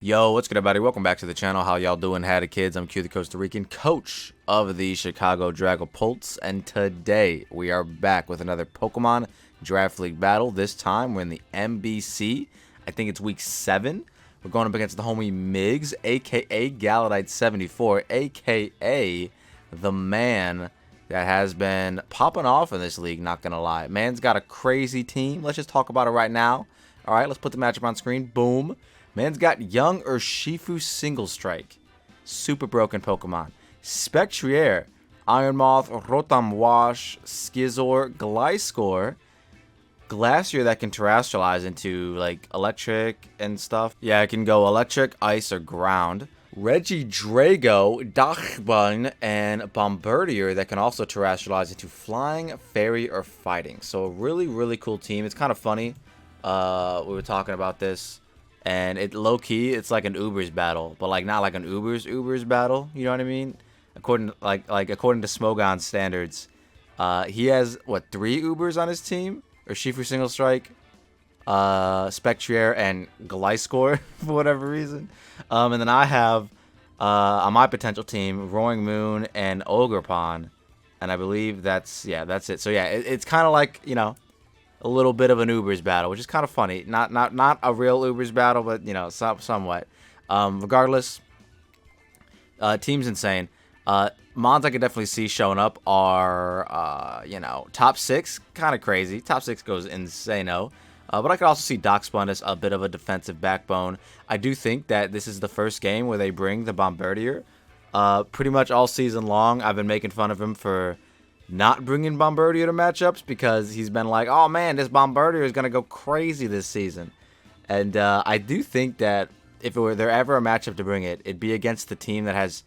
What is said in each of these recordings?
Yo, what's good, everybody? Welcome back to the channel. How y'all doing? Howdy, kids. I'm Q, the Costa Rican coach of the Chicago Dragapults, and today we are back with another Pokemon Draft League battle. This time we're in the MBC. I think it's week 7. We're going up against the homie Migs, aka Galadite74, aka the man that has been popping off in this league, not gonna lie. Man's got a crazy team. Let's just talk about it right now. Alright, let's put the matchup on screen. Boom. Man's got Young Urshifu Single Strike. Super broken Pokemon. Spectrier, Iron Moth, Rotom Wash, Skizor, Gliscor, Glacier that can terrestrialize into like electric and stuff. Yeah, it can go electric, ice, or ground. Regidrago, Dachbun, and Bombardier that can also terrestrialize into flying, fairy, or fighting. So a really, really cool team. It's kind of funny. We were talking about this. And it low-key, it's like an Ubers battle, but like not like an Ubers battle. You know what I mean? According to, according to Smogon's standards, he has what 3 Ubers on his team, or Shifu Single Strike, Spectrier, and Gliscor for whatever reason. And then I have on my potential team Roaring Moon and Ogerpon, and I believe that's it. So yeah, it's kind of like a little bit of an Ubers battle, which is kind of funny. Not a real Ubers battle, but somewhat. Regardless, team's insane. Mons I could definitely see showing up are top 6, kind of crazy. Top 6 goes insano. But I could also see Darkspun as a bit of a defensive backbone. I do think that this is the first game where they bring the Bombardier. Pretty much all season long, I've been making fun of him for not bringing Bombardier to matchups because he's been like, oh man, this Bombardier is going to go crazy this season. And I do think that if it were there ever a matchup to bring it, it'd be against the team that has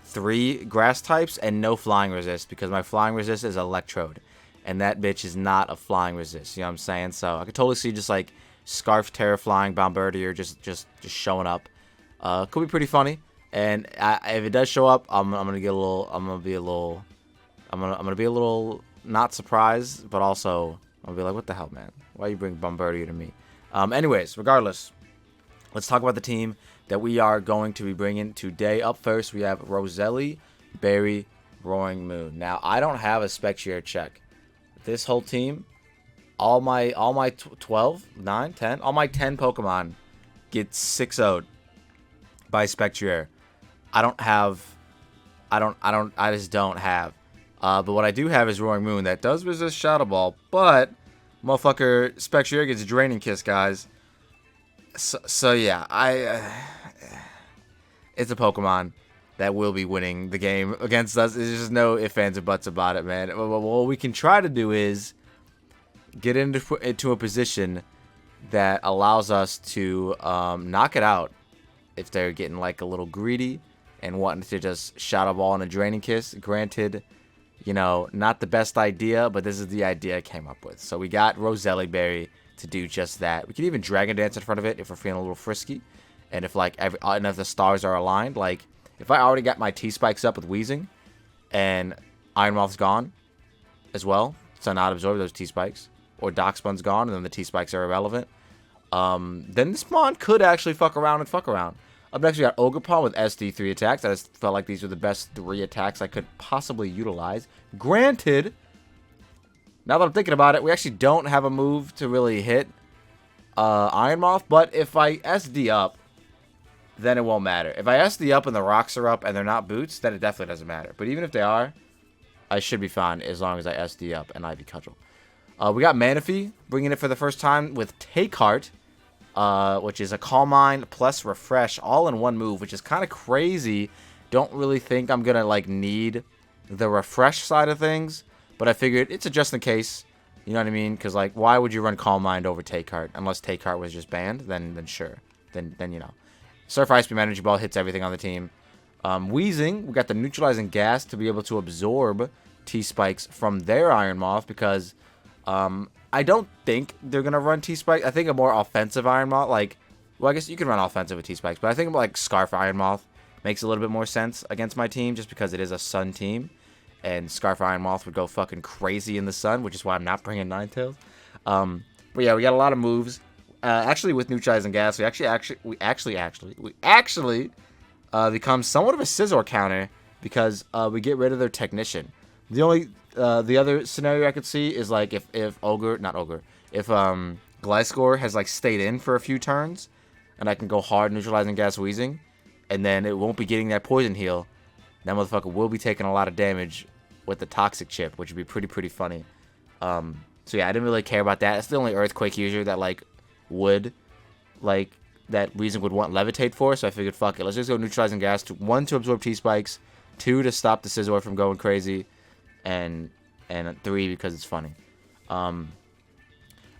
3 grass types and no flying resist, because my flying resist is Electrode. And that bitch is not a flying resist, you know what I'm saying? So I could totally see just like Scarf Terra flying Bombardier just showing up. Could be pretty funny. And if it does show up, I'm gonna be a little not surprised, but also I'll be like, what the hell, man? Why you bring Bombardier to me? Anyways, regardless, let's talk about the team that we are going to be bringing today. Up first, we have Roselli, Berry, Roaring Moon. Now, I don't have a Spectrier check. This whole team, all my 12, 9, 10, all my 10 Pokemon get 6-0'd by Spectrier. I just don't have. But what I do have is Roaring Moon that does resist Shadow Ball, but motherfucker Spectrier gets Draining Kiss, guys. So yeah, it's a Pokemon that will be winning the game against us. There's just no ifs, ands, or buts about it, man. What we can try to do is get into a position that allows us to knock it out if they're getting like a little greedy and wanting to just Shadow Ball and a Draining Kiss. Granted, not the best idea, but this is the idea I came up with. So we got Roselli Berry to do just that. We could even Dragon Dance in front of it if we're feeling a little frisky, and if if the stars are aligned. Like if I already got my T-Spikes up with Wheezing, and Iron Moth's gone as well, so not absorb those T-Spikes, or Darkspun's gone, and then the T-Spikes are irrelevant. Then this Mon could actually fuck around. Up next, we got Ogerpon with SD3 attacks. I just felt like these were the best 3 attacks I could possibly utilize. Granted, now that I'm thinking about it, we actually don't have a move to really hit Iron Moth. But if I SD up, then it won't matter. If I SD up and the rocks are up and they're not boots, then it definitely doesn't matter. But even if they are, I should be fine as long as I SD up and Ivy Cudgel. We got Manaphy bringing it for the first time with Take Heart. Which is a Calm Mind plus Refresh all in one move, which is kind of crazy. Don't really think I'm gonna need the Refresh side of things, but I figured it's a just in case. You know what I mean? Because why would you run Calm Mind over Take Heart unless Take Heart was just banned? Then sure. Then Surf Ice Beam Energy Ball hits everything on the team. Wheezing, we got the neutralizing gas to be able to absorb T-Spikes from their Iron Moth because I don't think they're going to run T-Spike. I think a more offensive Iron Moth, well, I guess you can run offensive with T-Spikes, but I think Scarf Iron Moth makes a little bit more sense against my team just because it is a Sun team, and Scarf Iron Moth would go fucking crazy in the sun, which is why I'm not bringing Ninetales. But yeah, we got a lot of moves. actually with neutralizing gas, we actually become somewhat of a Scizor counter because we get rid of their technician. The only the other scenario I could see is like if if Gliscor has like stayed in for a few turns, and I can go hard neutralizing gas wheezing, and then it won't be getting that poison heal. That motherfucker will be taking a lot of damage with the toxic chip, which would be pretty funny. So yeah, I didn't really care about that. It's the only earthquake user that like would like that reason would want levitate for. So I figured fuck it, let's just go neutralizing gas to 1 to absorb T spikes, 2 to stop the Scizor from going crazy, and 3 because it's funny.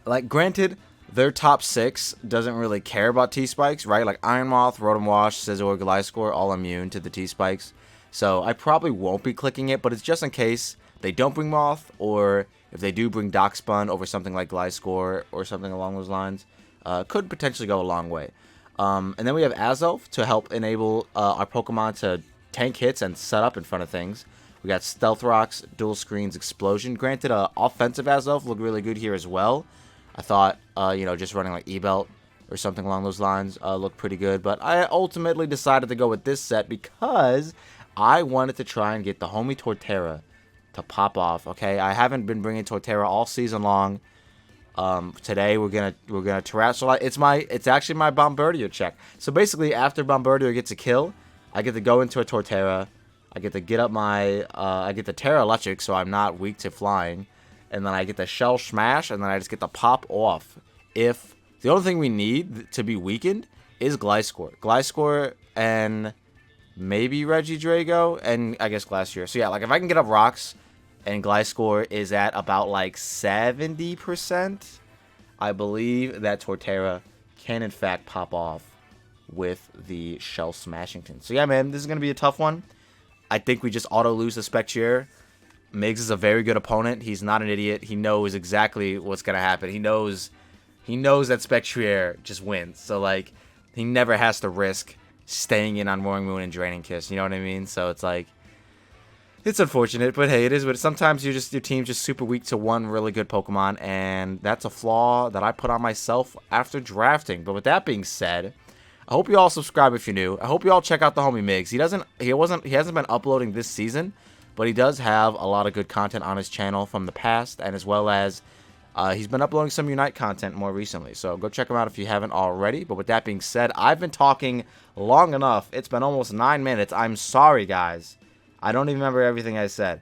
Like granted, their top 6 doesn't really care about T spikes, right? Like Iron Moth, Rotom Wash, Scizor, Gliscor, all immune to the T spikes. So I probably won't be clicking it, but it's just in case they don't bring Moth, or if they do bring Dockspun over something like Gliscor or something along those lines, could potentially go a long way. And then we have Azelf to help enable our Pokemon to tank hits and set up in front of things. We got Stealth Rocks, Dual Screens, Explosion. Granted, offensive Azelf looked really good here as well. I thought, just running like E-Belt or something along those lines looked pretty good. But I ultimately decided to go with this set because I wanted to try and get the homie Torterra to pop off. Okay, I haven't been bringing Torterra all season long. Today we're gonna Terrestrialize. It's actually my Bombardier check. So basically, after Bombardier gets a kill, I get to go into a Torterra. I get to get up my I get the Terra Electric, so I'm not weak to flying, and then I get the Shell Smash, and then I just get to pop off. If the only thing we need to be weakened is Gliscor, and maybe Regidrago, and I guess Glacier. So yeah, like if I can get up rocks, and Gliscor is at about like 70%, I believe that Torterra can in fact pop off with the Shell Smashington. So yeah, man, this is going to be a tough one. I think we just auto-lose the Spectrier. Miggs is a very good opponent. He's not an idiot. He knows exactly what's going to happen. He knows that Spectrier just wins. So like, he never has to risk staying in on Roaring Moon and Draining Kiss. You know what I mean? So it's like, it's unfortunate, but hey, it is. But sometimes your team's just super weak to one really good Pokemon, and that's a flaw that I put on myself after drafting. But with that being said, I hope you all subscribe if you're new. I hope you all check out the homie Miggs. He hasn't been uploading this season, but he does have a lot of good content on his channel from the past, and as well as he's been uploading some Unite content more recently. So go check him out if you haven't already. But with that being said, I've been talking long enough. It's been almost 9 minutes. I'm sorry, guys. I don't even remember everything I said.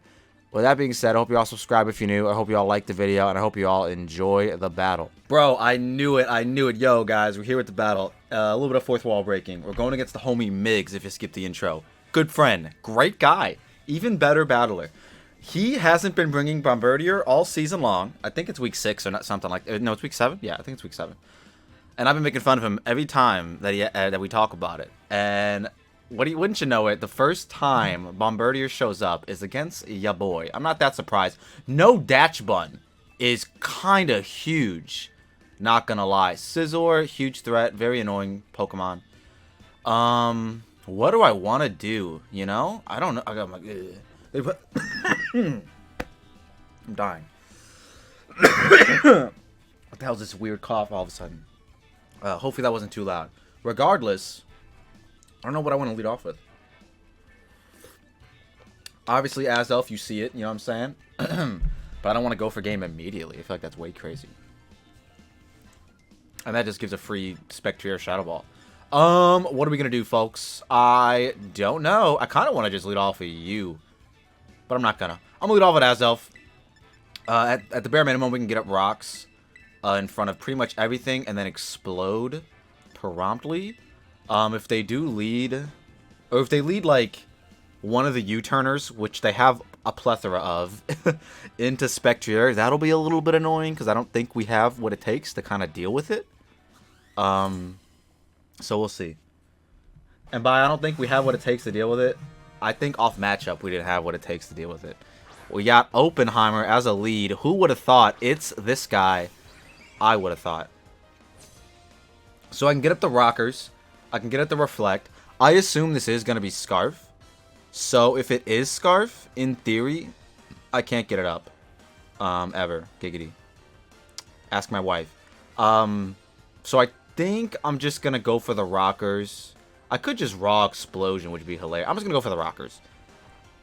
With that being said, I hope you all subscribe if you're new. I hope you all liked the video, and I hope you all enjoy the battle. Bro, I knew it. Yo, guys, we're here with the battle. A little bit of fourth wall breaking. We're going against the homie Miggs, if you skip the intro. Good friend. Great guy. Even better battler. He hasn't been bringing Bombardier all season long. I think it's week 6 or not, something like that. No, it's week 7? Yeah, I think it's week 7. And I've been making fun of him every time that we talk about it. And wouldn't you know it, the first time Bombardier shows up is against ya boy. I'm not that surprised. No Datch Bun is kind of huge. Not gonna lie. Scizor, huge threat. Very annoying Pokemon. What do I want to do? You know? I don't know. I got my... I'm dying. What the hell is this weird cough all of a sudden? Hopefully that wasn't too loud. Regardless, I don't know what I want to lead off with. Obviously, Azelf, you see it. You know what I'm saying? But I don't want to go for game immediately. I feel like that's way crazy. And that just gives a free Spectrier Shadow Ball. What are we going to do, folks? I don't know. I kind of want to just lead off with you. But I'm not going to. I'm going to lead off with Azelf. At the bare minimum, we can get up rocks in front of pretty much everything and then explode promptly. If they do lead, or if they lead like one of the U-turners, which they have a plethora of, into Spectrier, that'll be a little bit annoying because I don't think we have what it takes to kind of deal with it. So we'll see. And by I don't think we have what it takes to deal with it, I think off matchup we didn't have what it takes to deal with it. We got Oppenheimer as a lead. Who would have thought? It's this guy. I would have thought. So I can get up the Rockers. I can get up the Reflect. I assume this is going to be Scarf. So if it is Scarf, in theory, I can't get it up. Ever. Giggity. Ask my wife. So I think I'm just going to go for the rockers. I could just raw explosion, which would be hilarious. I'm just going to go for the rockers.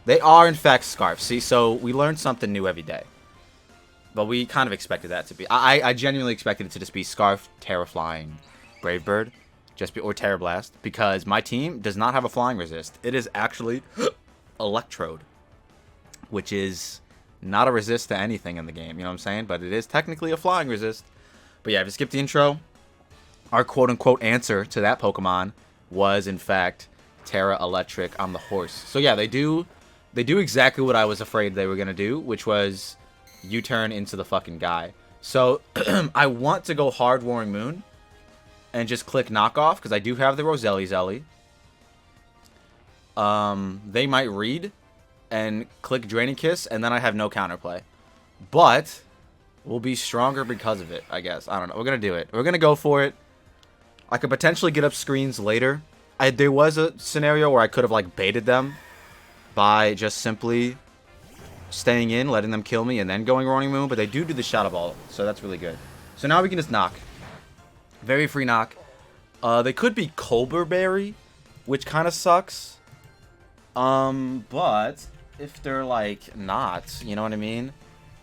They are, in fact, scarf. See, so we learn something new every day. But we kind of expected that to be. I genuinely expected it to just be Scarf, Terra Flying, Brave Bird, or Terra Blast, because my team does not have a flying resist. It is actually Electrode, which is not a resist to anything in the game, you know what I'm saying? But it is technically a flying resist. But yeah, if you skip the intro, our quote-unquote answer to that Pokemon was, in fact, Terra Electric on the horse. So yeah, they do exactly what I was afraid they were going to do, which was U-turn into the fucking guy. So I want to go hard Warring Moon and just click knockoff because I do have the Roselli Zelly. They might read and click Draining Kiss, and then I have no counterplay. But we'll be stronger because of it, I guess. I don't know. We're gonna do it. We're gonna go for it. I could potentially get up screens later. There was a scenario where I could have like baited them by just simply staying in, letting them kill me, and then going Roaring Moon, but they do the Shadow Ball, so that's really good. So now we can just knock. Very free knock. They could be Colbur Berry, which kind of sucks. But if they're, like, not, you know what I mean?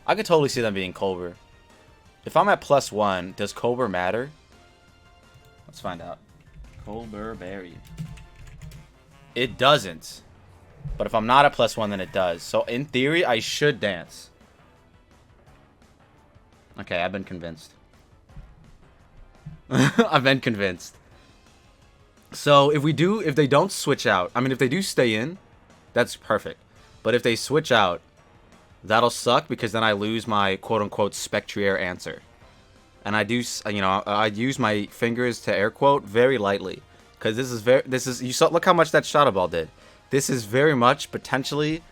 I could totally see them being Colbur. If I'm at +1, does Colbur matter? Let's find out. Colbur Berry. It doesn't. But if I'm not at +1, then it does. So, in theory, I should dance. Okay, I've been convinced. I've been convinced. So, if they don't switch out, I mean, if they do stay in, that's perfect. But if they switch out, that'll suck because then I lose my quote-unquote Spectrier answer. And I do, you know, I use my fingers to air quote very lightly. Because you saw, look how much that Shadow Ball did. This is very much potentially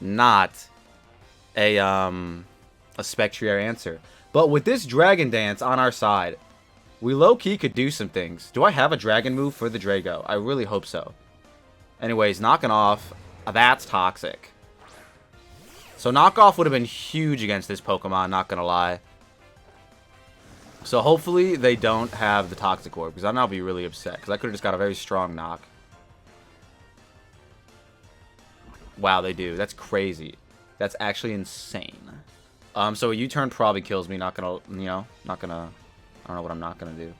not a Spectrier answer. But with this Dragon Dance on our side, we low-key could do some things. Do I have a Dragon move for the Drago? I really hope so. Anyways, knocking off, that's toxic. So knockoff would have been huge against this Pokemon, not gonna lie. So hopefully they don't have the Toxic Orb, because I'll now be really upset, because I could have just got a very strong knock. Wow, they do. That's crazy. That's actually insane. So a U-turn probably kills me. Not gonna, you know, I don't know what I'm not gonna do.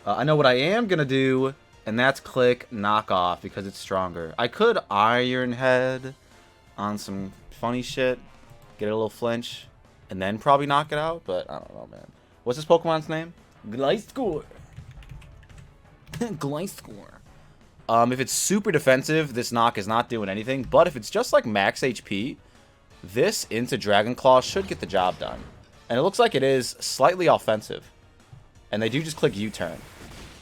I know what I am gonna do, and that's click knockoff because it's stronger. I could Iron Head on some funny shit, get a little flinch, and then probably knock it out, but I don't know, man. What's this Pokemon's name? Gliscor. Gliscor. If it's super defensive, this knock is not doing anything. But if it's just like max HP, this into Dragon Claw should get the job done. And it looks like it is slightly offensive. And they do just click U-turn.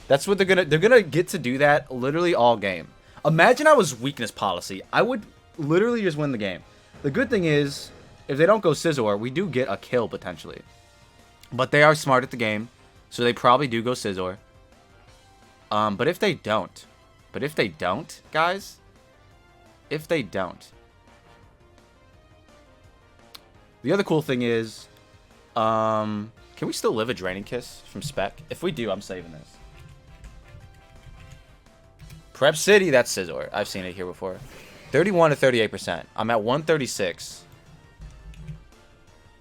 That's what they're gonna get to do that literally all game. Imagine I was weakness policy. I would literally just win the game. The good thing is, if they don't go Scizor, we do get a kill potentially. But they are smart at the game, so they probably do go Scizor. But if they don't, guys, if they don't. The other cool thing is, can we still live a Draining Kiss from Spec? If we do, I'm saving this. Prep City, that's Scizor. I've seen it here before. 31 to 38%. I'm at 136.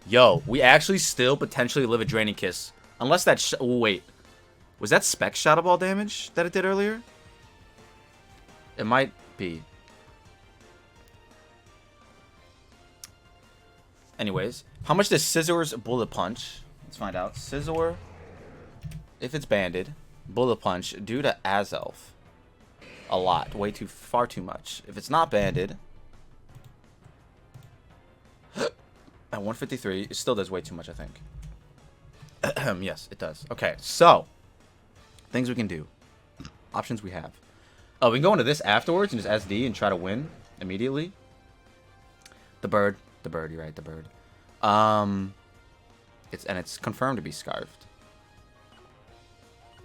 Yo, we actually still potentially live a Draining Kiss. Unless that... oh, wait. Was that Spec Shadow Ball damage that it did earlier? It might be. Anyways, how much does Scizor's Bullet Punch? Let's find out. Scizor, if it's banded, Bullet Punch due to Azelf. A lot. Far too much. If it's not banded, at 153, it still does way too much, I think. Yes, it does. Okay, so things we can do. Options we have. Oh, we can go into this afterwards and just SD and try to win immediately. The bird. You're right, the bird. It's confirmed to be scarfed.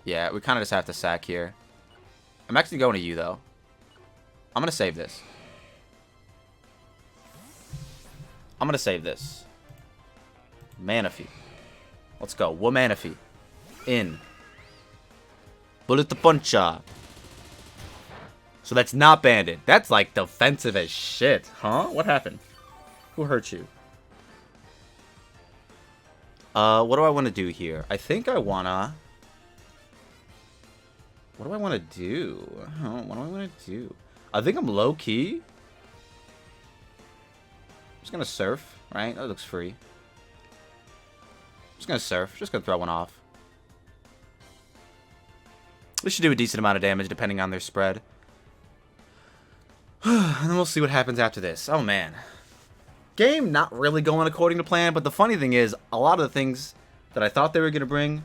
Yeah, we kind of just have to sack here. I'm actually going to you though. I'm gonna save this. Manaphy. Let's go. Manaphy. In. Bullet the puncher. So that's not banded. That's like defensive as shit. Huh? What happened? Who hurt you? What do I want to do here? I think I wanna... What do I want to do? What do I want to do? I think I'm low-key. I'm just gonna surf, right? That looks free. Just gonna surf. Just gonna throw one off. This should do a decent amount of damage depending on their spread. And then we'll see what happens after this. Oh, man. Game not really going according to plan, but the funny thing is, a lot of the things that I thought they were going to bring,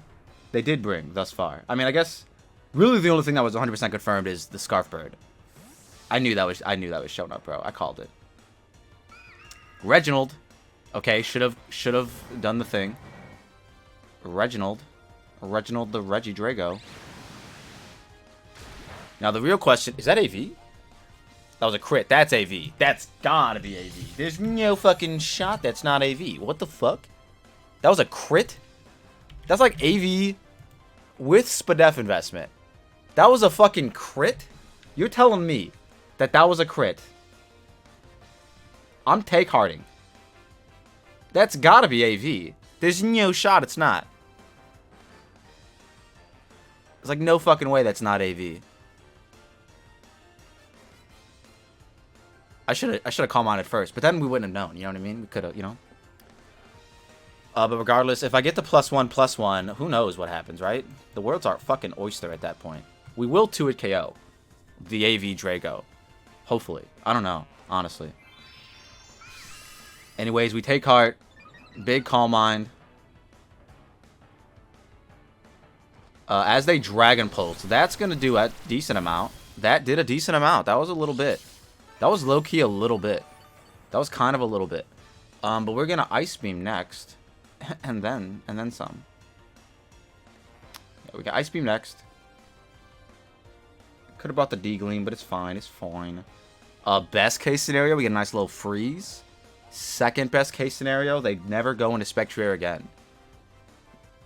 they did bring thus far. I mean, I guess, really the only thing that was 100% confirmed is the Scarf Bird. I knew that was showing up, bro. I called it. Reginald. Okay, should have done the thing. Reginald the Reggie Drago. Now, the real question... Is that AV? That was a crit. That's AV. That's gotta be AV. There's no fucking shot that's not AV. What the fuck? That was a crit? That's like AV with SPDEF investment. That was a fucking crit? You're telling me that that was a crit? I'm take-hearting. That's gotta be AV. There's no shot it's not. There's like no fucking way that's not AV. I should have called on it first, but then we wouldn't have known. You know what I mean? We could have, you know. But regardless, if I get the +1/+1, who knows what happens, right? The world's our fucking oyster at that point. We will 2-hit KO the AV Drago. Hopefully. I don't know, honestly. Anyways, we take heart. Big Calm Mind. As they Dragon Pulse, that's going to do a decent amount. That did a decent amount. That was a little bit. That was low-key a little bit. That was kind of a little bit. But we're going to Ice Beam next. and then some. Yeah, we got Ice Beam next. Could have brought the D-Gleam, but it's fine. It's fine. Best case scenario, we get a nice little freeze. Second best case scenario, they never go into Spectrier again.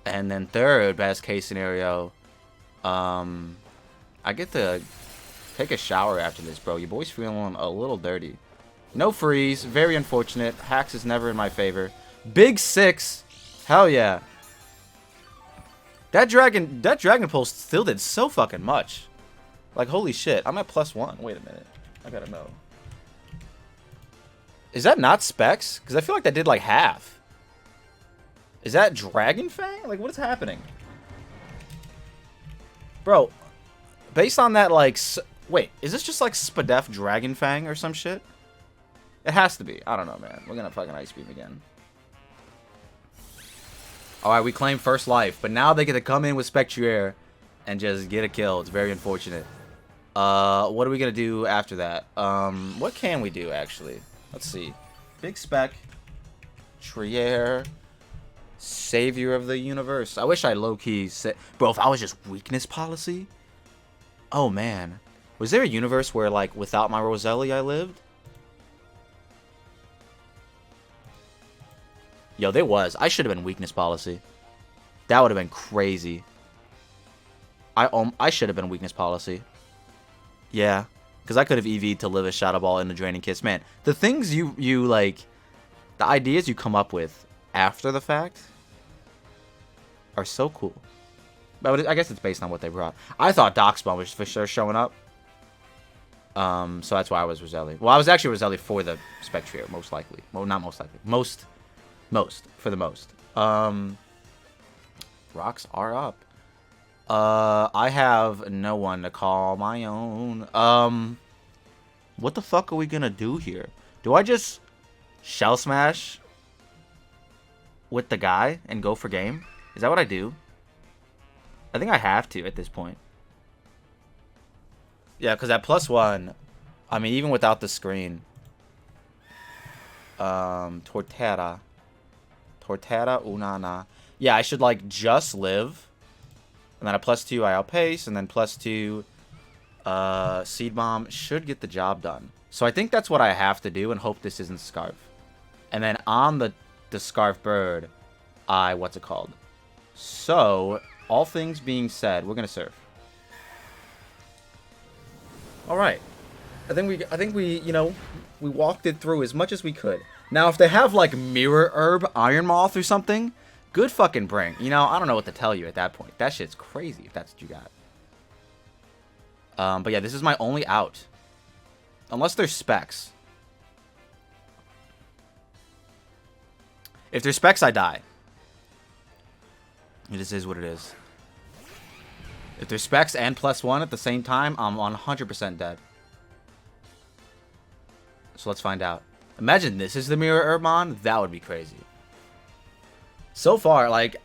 And then third best case scenario, I get to take a shower after this, bro. Your boy's feeling a little dirty. No freeze. Very unfortunate. Hacks is never in my favor. Big 6. Hell yeah. That Dragon Pulse still did so fucking much. Like, holy shit. I'm at +1. Wait a minute. I gotta know. Is that not Specs? Because I feel like that did like half. Is that Dragon Fang? Like, what is happening? Bro, based on that, like... Wait, is this just like SPDEF Dragon Fang or some shit? It has to be. I don't know, man. We're gonna fucking Ice Beam again. Alright, we claim first life. But now they get to come in with Spectrier and just get a kill. It's very unfortunate. What are we gonna do after that? What can we do, actually? Let's see. Big Spec. Trier. Savior of the universe. I wish I low-key said... Bro, if I was just weakness policy... Oh, man. Was there a universe where, like, without my Roselli I lived? Yo, there was. I should have been weakness policy. That would have been crazy. I should have been weakness policy. Yeah. Because I could have EV'd to live a Shadow Ball in the Draining Kiss. Man, the things you like... The ideas you come up with after the fact are so cool. But I guess it's based on what they brought. I thought Darkspawn was for sure showing up. So that's why I was Roselli. Well, I was actually Roselli for the Spectrier, most likely. Well, not most likely. Most. For the most. Rocks are up. I have no one to call my own. What the fuck are we gonna do here? Do I just Shell Smash with the guy and go for game? Is that what I do? I think I have to at this point. Yeah, because at +1, I mean, even without the screen. Torterra, Unana. Yeah, I should, like, just live. And then a +2, I outpace. And then +2, Seed Bomb should get the job done. So I think that's what I have to do and hope this isn't Scarf. And then on the Scarf Bird, what's it called? So, all things being said, we're going to surf. All right. I think we, you know, we walked it through as much as we could. Now, if they have like Mirror Herb, Iron Moth, or something, good fucking bring. You know, I don't know what to tell you at that point. That shit's crazy if that's what you got. But yeah, this is my only out. Unless there's specs. If there's specs, I die. It just is what it is. If there's specs and +1 at the same time, I'm 100% dead. So let's find out. Imagine this is the Mirror Herbmon. That would be crazy. So far, like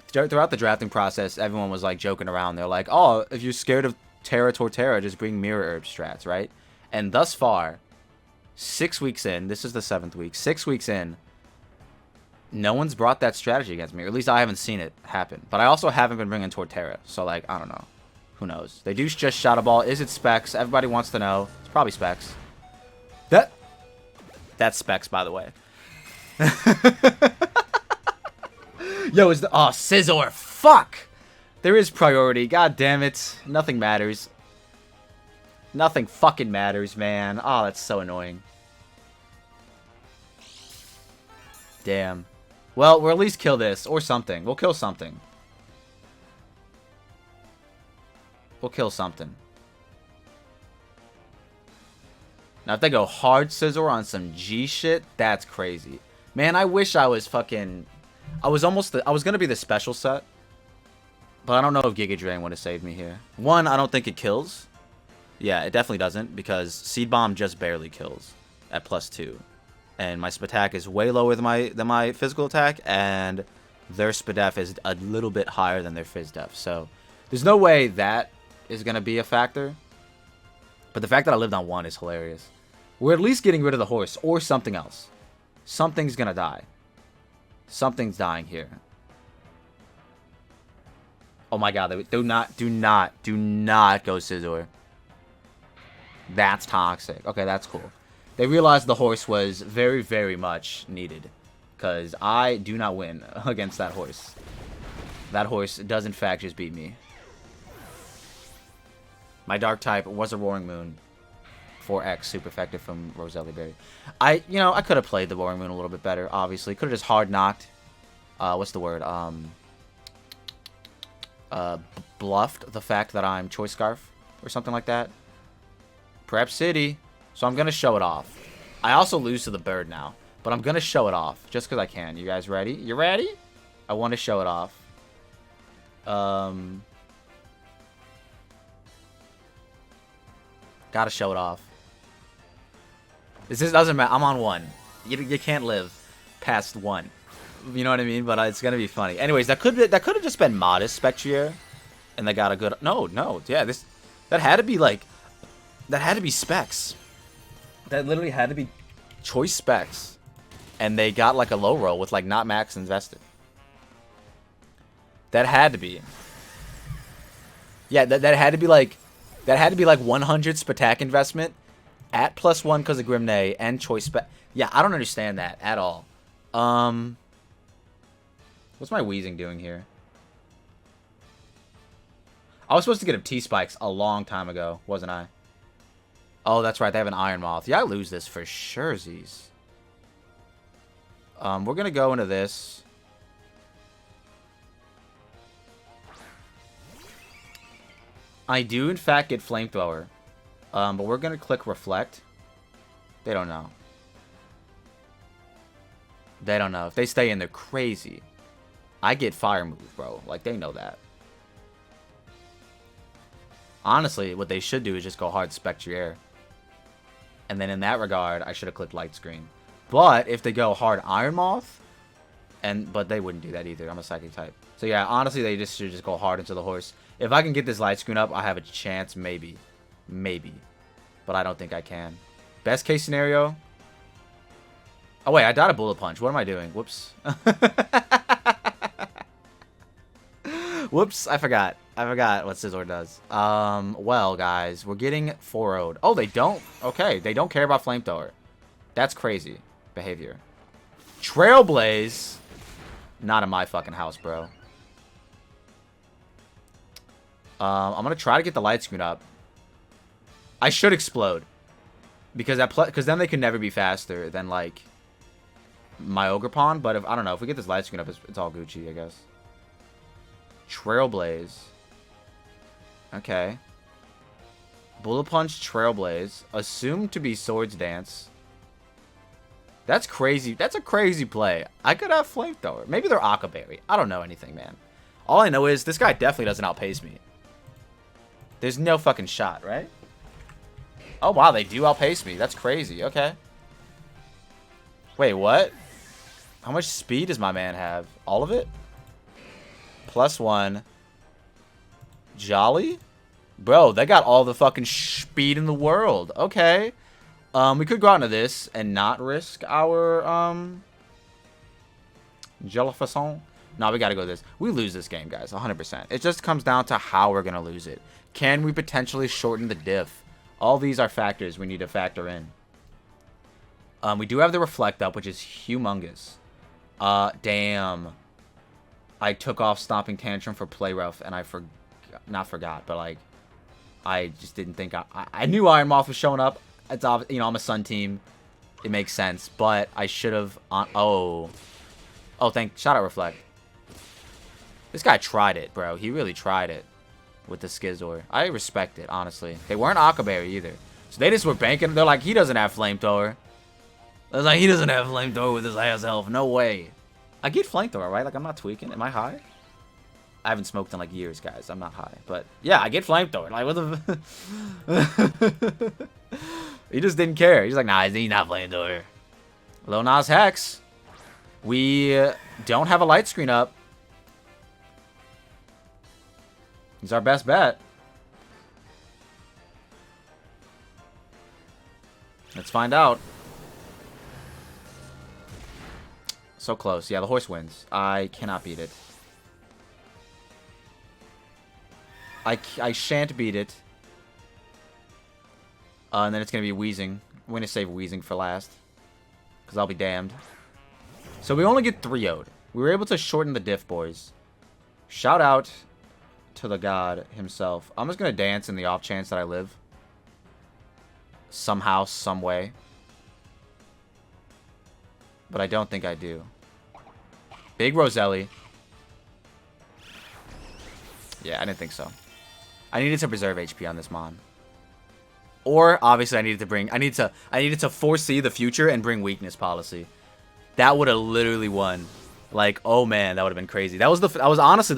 throughout the drafting process, everyone was like joking around. They're like, oh, if you're scared of Terra Torterra, just bring Mirror Herb strats, right? And thus far, 6 weeks in, this is the 7th week, 6 weeks in, no one's brought that strategy against me. Or at least I haven't seen it happen. But I also haven't been bringing Torterra. So, like, I don't know. Who knows? They do just Shadow Ball. Is it specs? Everybody wants to know. It's probably specs. That's specs, by the way. Yo, is the... Oh, Scizor. Fuck! There is priority. God damn it. Nothing matters. Nothing fucking matters, man. Oh, that's so annoying. Damn. Well, we'll at least kill this. Or something. We'll kill something. We'll kill something. Now, if they go hard Scizor on some G shit, that's crazy. Man, I wish I was fucking... I was gonna be the special set. But I don't know if Giga Drain would have saved me here. One, I don't think it kills. Yeah, it definitely doesn't. Because Seed Bomb just barely kills. At +2. And my Spatak is way lower than my physical attack, and their Spadef is a little bit higher than their Fizdef. So there's no way that is going to be a factor. But the fact that I lived on 1 is hilarious. We're at least getting rid of the horse or something else. Something's going to die. Something's dying here. Oh my god, do not go Scizor. That's toxic. Okay, that's cool. They realized the horse was very, very much needed. Because I do not win against that horse. That horse does, in fact, just beat me. My dark type was a Roaring Moon. 4X, super effective from Roselia Berry. I could have played the Roaring Moon a little bit better, obviously. Could have just hard knocked. What's the word? Bluffed the fact that I'm Choice Scarf. Or something like that. Prep City. So I'm going to show it off. I also lose to the bird now. But I'm going to show it off. Just because I can. You guys ready? You ready? I want to show it off. Gotta show it off. This doesn't matter. I'm on 1. You can't live past 1. You know what I mean? But it's going to be funny. Anyways, that could have just been modest Spectrier. And they got a good... No. Yeah, that had to be like... That had to be specs. That literally had to be choice specs. And they got like a low roll with like not max invested. That had to be. Yeah, that had to be like... That had to be like 100 Spatak investment at +1 because of Grimnay and choice spec. Yeah, I don't understand that at all. What's my Weezing doing here? I was supposed to get him T-Spikes a long time ago, wasn't I? Oh, that's right. They have an Iron Moth. Yeah, I lose this for sure, Z's. We're going to go into this. I do, in fact, get Flamethrower. But we're going to click Reflect. They don't know. They don't know. If they stay in, they're crazy. I get Fire Move, bro. Like, they know that. Honestly, what they should do is just go hard Spectrier. And then in that regard, I should have clicked Light Screen. But if they go hard Iron Moth, but they wouldn't do that either. I'm a Psychic type. So yeah, honestly, they should just go hard into the horse. If I can get this Light Screen up, I have a chance, maybe. Maybe. But I don't think I can. Best case scenario. Oh wait, I died a Bullet Punch. What am I doing? Whoops. Whoops, I forgot. I forgot what Scizor does. Well, guys, we're getting 4-0'd. Oh, they don't? Okay, they don't care about Flamethrower. That's crazy behavior. Trailblaze? Not in my fucking house, bro. I'm going to try to get the Light Screen up. I should explode. Because then they can never be faster than, like, my Ogre Pawn. But if I don't know. If we get this light screen up, it's all Gucci, I guess. Trailblaze. Okay. Bullet Punch, Trailblaze. Assumed to be Swords Dance. That's crazy. That's a crazy play. I could have Flamethrower. Maybe they're Akaberry. I don't know anything, man. All I know is this guy definitely doesn't outpace me. There's no fucking shot, right? Oh, wow. They do outpace me. That's crazy. Okay. Wait, what? How much speed does my man have? All of it? +1. Jolly? Bro, they got all the fucking speed in the world. Okay. We could go out into this and not risk our, Jellyfisson. No, we gotta go this. We lose this game, guys. 100%. It just comes down to how we're gonna lose it. Can we potentially shorten the diff? All these are factors we need to factor in. We do have the Reflect up, which is humongous. Damn. I took off Stomping Tantrum for Play Rough, and I not forgot, but, like, I just didn't think I knew Iron Moth was showing up. It's you know, I'm a Sun team. It makes sense, but I should have shout out Reflect. This guy tried it, bro. He really tried it with the Skizor. I respect it, honestly. They weren't Akaberry either. So they just were banking. They're like, he doesn't have Flamethrower. I was like, he doesn't have Flamethrower with his ass health. No way. I get Flamethrower, right? Like, I'm not tweaking. Am I high? I haven't smoked in, like, years, guys. I'm not high. But, yeah, I get Flamethrower. Like, what the... He just didn't care. He's like, nah, he's not Flamethrower. Lil Nas Hex. We don't have a light screen up. He's our best bet. Let's find out. So close. Yeah, the horse wins. I cannot beat it. I shan't beat it. And then it's going to be Wheezing. I'm going to save Wheezing for last. Because I'll be damned. So we only get 3-0'd. We were able to shorten the diff, boys. Shout out to the god himself. I'm just going to dance in the off chance that I live. Somehow, some way. But I don't think I do. Big Roselli. Yeah, I didn't think so. I needed to preserve HP on this Mon. Or obviously I needed to foresee the future and bring weakness policy. That would have literally won. Like, oh man, that would have been crazy. That was honestly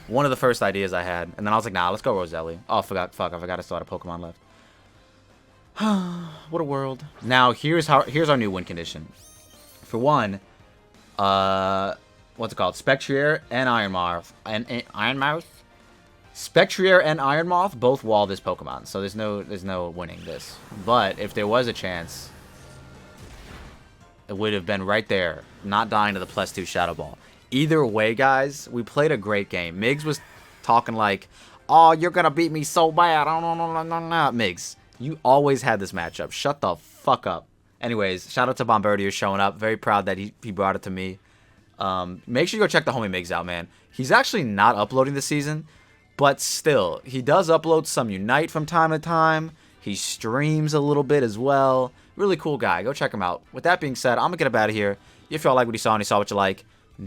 one of the first ideas I had. And then I was like, nah, let's go Roselli. Oh, I forgot I still had a Pokemon left. What a world. Now, here's our new win condition. For one, what's it called? Spectrier and Ironmouth. And Ironmouth? Spectrier and Ironmoth both wall this Pokemon, so there's no winning this. But if there was a chance, it would have been right there, not dying to the +2 Shadow Ball. Either way, guys, we played a great game. Migs was talking like, "Oh, you're gonna beat me so bad." Oh, no. Migs, you always had this matchup. Shut the fuck up. Anyways, shout out to Bombardier showing up. Very proud that he brought it to me. Make sure you go check the homie Migs out, man. He's actually not uploading this season. But still, he does upload some Unite from time to time. He streams a little bit as well. Really cool guy. Go check him out. With that being said, I'm going to get up out of here. If y'all like what you saw and you saw what you like,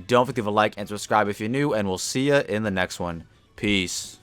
don't forget to leave a like and subscribe if you're new. And we'll see you in the next one. Peace.